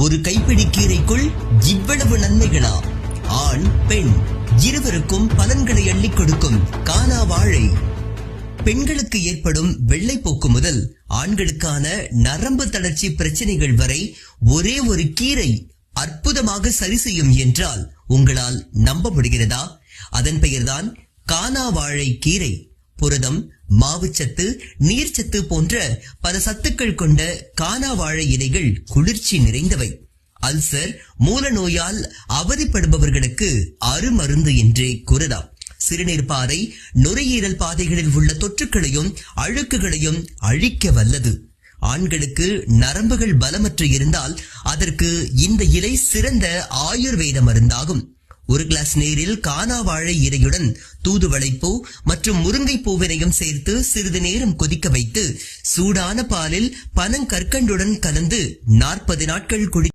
ஒரு கைப்பிடி கீரைக்குள் இவ்வளவு நன்மைகளா? ஆண் பெண் இருவருக்கும் பலன்களை அள்ளிக் கொடுக்கும் கானா வாழை. பெண்களுக்கு ஏற்படும் வெள்ளைப்போக்கு முதல் ஆண்களுக்கான நரம்பு தளர்ச்சி பிரச்சனைகள் வரை ஒரே ஒரு கீரை அற்புதமாக சரி செய்யும் என்றால் உங்களால் நம்ப முடிகிறதா? அதன் பெயர்தான் கானா வாழை கீரை. புரதம், மாவுச்சத்து, நீர்ச்சத்து போன்ற பல சத்துக்கள் கொண்ட கானா வாழை இலைகள் குளிர்ச்சி நிறைந்தவை. அல்சர், மூல நோயால் அவதிப்படுபவர்களுக்கு அருமருந்து என்றே கூறலாம். சிறுநீர் பாதை, நுரையீரல் பாதைகளில் உள்ள தொற்றுக்களையும் அழுக்குகளையும் அழிக்க வல்லது. ஆண்களுக்கு நரம்புகள் பலமற்று இருந்தால் அதற்கு இந்த இலை சிறந்த ஆயுர்வேத மருந்தாகும். ஒரு கிளாஸ் நீரில் கானா வாழை இலையுடன் தூதுவளைப்பூ மற்றும் முருங்கை பூவினையும் சேர்த்து சிறிது நேரம் கொதிக்க வைத்து சூடான பாலில் பனங்கற்கண்டுடன் கலந்து 40 நாட்கள் குடி